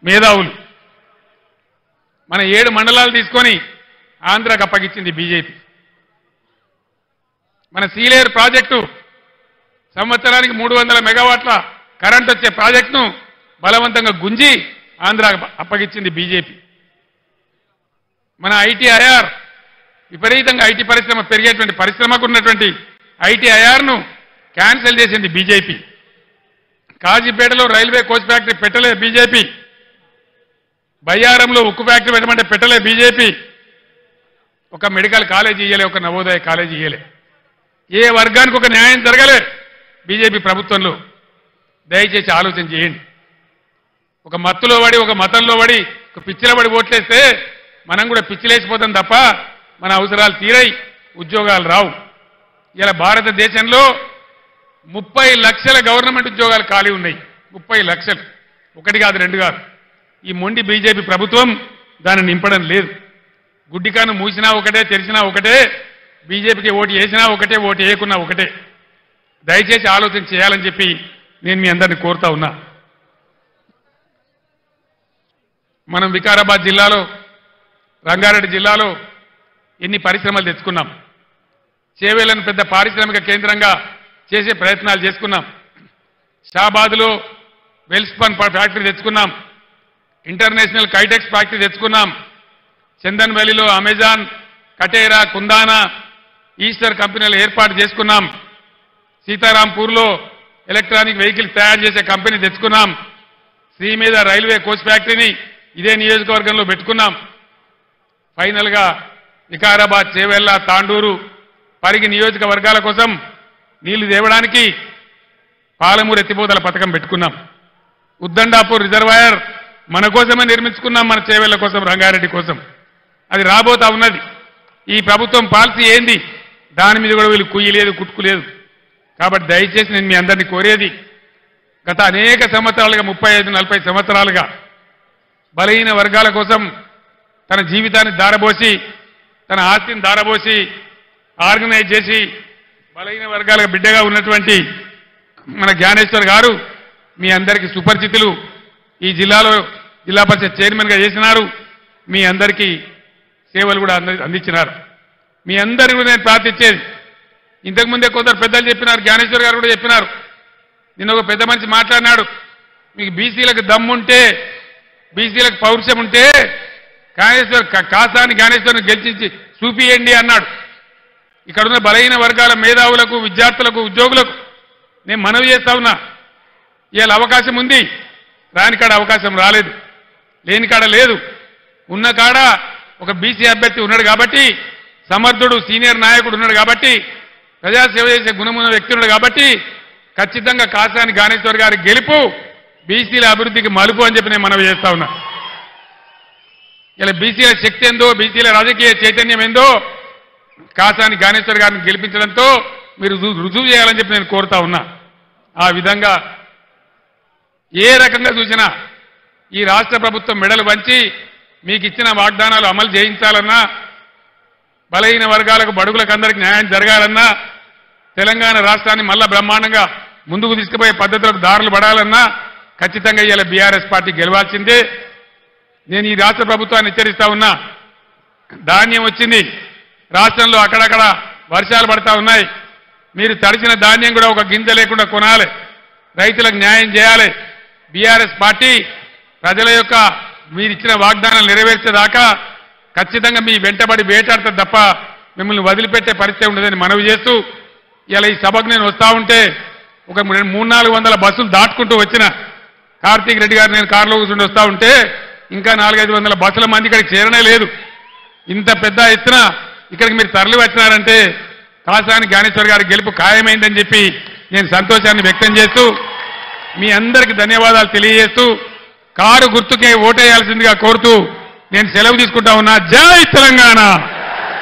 మేధావులు మన 7 మండలాలు తీసుకొని ఆంధ్రాకి అప్పగించింది బీజేపీ. మన సీలేరు ప్రాజెక్టు సంవత్సరానికి 300 మెగావాట్ల కరెంట్ వచ్చే ప్రాజెక్టును బలవంతంగా గుంజి ఆంధ్రాకి అప్పగించింది బీజేపీ. మన ఐటీఐఆర్ విపరీతంగా ఐటీ పరిశ్రమ పెరిగేటువంటి పరిశ్రమకు ఉన్నటువంటి ఐటీఐఆర్ను క్యాన్సిల్ చేసింది బీజేపీ. కాజీపేటలో రైల్వే కోచ్ ఫ్యాక్టరీ పెట్టలే బీజేపీ. బయ్యారంలో ఉక్కు ఫ్యాక్టరీ పెట్టమంటే పెట్టలే బీజేపీ. ఒక మెడికల్ కాలేజీ ఇయ్యలే, ఒక నవోదయ కాలేజీ ఇయ్యలే. ఏ వర్గానికి ఒక న్యాయం జరగలే బీజేపీ ప్రభుత్వంలో. దయచేసి ఆలోచన చేయండి. ఒక మత్తులో పడి, ఒక మతంలో పడి, ఒక పిచ్చిలో పడి ఓట్లేస్తే మనం కూడా పిచ్చిలేసిపోతాం తప్ప మన అవసరాలు తీరై ఉద్యోగాలు రావు. ఇలా భారతదేశంలో 30 లక్షల గవర్నమెంట్ ఉద్యోగాలు ఖాళీ ఉన్నాయి. 30 లక్షలు, 1 కాదు 2 కాదు. ఈ మొండి బీజేపీ ప్రభుత్వం దాన్ని నింపడం లేదు. గుడ్డికాను మూసినా ఒకటే, తెరిచినా ఒకటే, బీజేపీకి ఓటు వేసినా ఒకటే, ఓటు వేయకున్నా ఒకటే. దయచేసి ఆలోచన చేయాలని చెప్పి నేను మీ అందరినీ కోరుతా ఉన్నా. మనం వికారాబాద్ జిల్లాలో, రంగారెడ్డి జిల్లాలో ఎన్ని పరిశ్రమలు తెచ్చుకున్నాం. చేవేళ్లను పెద్ద పారిశ్రామిక కేంద్రంగా చేసే ప్రయత్నాలు చేసుకున్నాం. షాబాద్లో వెల్స్పన్ ఫ్యాక్టరీ తెచ్చుకున్నాం. ఇంటర్నేషనల్ కైటెక్స్ ఫ్యాక్టరీ తెచ్చుకున్నాం. చందన్ వ్యాలీలో అమెజాన్, కటేరా, కుందానా, ఈస్టర్ కంపెనీలు ఏర్పాటు చేసుకున్నాం. సీతారాంపూర్లో ఎలక్ట్రానిక్ వెహికల్స్ తయారు చేసే కంపెనీ తెచ్చుకున్నాం. శ్రీ మీద రైల్వే కోచ్ ఫ్యాక్టరీని ఇదే నియోజకవర్గంలో పెట్టుకున్నాం. ఫైనల్గా వికారాబాద్, చేవెళ్ల, తాండూరు, పరిగి నియోజకవర్గాల కోసం నీళ్లు తేవడానికి పాలమూరు ఎత్తిపోతల పథకం పెట్టుకున్నాం. ఉద్దండాపూర్ రిజర్వాయర్ మన కోసమే నిర్మించుకున్నాం, మన చేవెళ్ల కోసం, రంగారెడ్డి కోసం. అది రాబోతా ఉన్నది. ఈ ప్రభుత్వం పాలసీ ఏంది, దాని మీద కూడా వీళ్ళు కుయ్యలేదు, కుట్టుకులేదు. కాబట్టి దయచేసి నేను మీ అందరినీ కోరేది, గత అనేక సంవత్సరాలుగా, 35-40 సంవత్సరాలుగా బలహీన వర్గాల కోసం తన జీవితాన్ని దారబోసి, తన ఆస్తిని దారబోసి, ఆర్గనైజ్ చేసి బలహీన వర్గాల బిడ్డగా ఉన్నటువంటి మన జ్ఞానేశ్వర్ గారు మీ అందరికీ సుపరిచితులు. ఈ జిల్లాలో జిల్లా పరిషత్ చైర్మన్గా చేసినారు. మీ అందరికీ సేవలు కూడా అందించినారు. మీ అందరికీ కూడా నేను ప్రార్థించేది, ఇంతకుముందే కొందరు పెద్దలు చెప్పినారు, జ్ఞానేశ్వర్ గారు కూడా చెప్పినారు. నిన్న ఒక పెద్ద మనిషి మాట్లాడినాడు, మీకు బీసీలకు దమ్ముంటే, బీసీలకు పౌరుషం ఉంటే కాసాని జ్ఞానేశ్వర్ని గెలిచించి చూపియండి అన్నాడు. ఇక్కడున్న బలహీన వర్గాల మేధావులకు, విద్యార్థులకు, ఉద్యోగులకు నేను మనవి చేస్తా ఉన్నా, ఇవాళ అవకాశం ఉంది, రాని కాడ అవకాశం రాలేదు, లేని కాడ లేదు. ఉన్న కాడ ఒక బీసీ అభ్యర్థి ఉన్నాడు కాబట్టి, సమర్థుడు సీనియర్ నాయకుడు ఉన్నాడు కాబట్టి, ప్రజాసేవ చేసే గుణమున్న వ్యక్తి ఉన్నాడు కాబట్టి ఖచ్చితంగా కాసాని జ్ఞానేశ్వర్ గారి గెలుపు బీసీల అభివృద్ధికి మలుపు అని చెప్పి నేను మనవి చేస్తా ఉన్నా. ఇలా బీసీల శక్తి ఏందో, బీసీల రాజకీయ చైతన్యం ఏందో కాసాని జ్ఞానేశ్వర్ గారిని గెలిపించడంతో మీరు రుజువు చేయాలని చెప్పి నేను కోరుతా ఉన్నా. ఆ విధంగా ఏ రకంగా చూసినా ఈ రాష్ట్ర ప్రభుత్వం మెడలు వంచి మీకు ఇచ్చిన వాగ్దానాలు అమలు చేయించాలన్నా, బలహీన వర్గాలకు, బడుగులకు అందరికీ న్యాయం జరగాలన్నా, తెలంగాణ రాష్ట్రాన్ని మళ్ళా బ్రహ్మాండంగా ముందుకు తీసుకుపోయే పద్ధతులకు దారులు పడాలన్నా ఖచ్చితంగా ఇవాళ బీఆర్ఎస్ పార్టీ గెలవాల్సిందే. నేను ఈ రాష్ట్ర ప్రభుత్వాన్ని హెచ్చరిస్తా ఉన్నా, ధాన్యం వచ్చింది, రాష్ట్రంలో అక్కడక్కడ వర్షాలు పడతా ఉన్నాయి, మీరు తడిసిన ధాన్యం కూడా ఒక గింజ లేకుండా కొనాలి, రైతులకు న్యాయం చేయాలి. బీఆర్ఎస్ పార్టీ ప్రజల యొక్క మీరు ఇచ్చిన వాగ్దానాలు నెరవేర్చేదాకా ఖచ్చితంగా మీ వెంటబడి వేటాడుతుంది తప్ప మిమ్మల్ని వదిలిపెట్టే పరిస్థితి ఉండదని మనవి చేస్తూ, ఇలా ఈ సభకు నేను వస్తా ఉంటే ఒక 300-400 బస్సులు దాటుకుంటూ వచ్చిన కార్తీక్ రెడ్డి గారు నేను కారులో కూర్చుండి వస్తా ఉంటే ఇంకా 400-500 బస్సుల మంది ఇక్కడికి చేరనే లేదు. ఇంత పెద్ద ఎత్తున ఇక్కడికి మీరు తరలి వచ్చినారంటే కాసాని జ్ఞానేశ్వర్ గారి గెలుపు ఖాయమైందని చెప్పి నేను సంతోషాన్ని వ్యక్తం చేస్తూ మీ అందరికీ ధన్యవాదాలు తెలియజేస్తూ కారు గుర్తుకే ఓటేయాల్సిందిగా కోరుతూ నేను సెలవు తీసుకుంటా ఉన్నా. జై తెలంగాణ.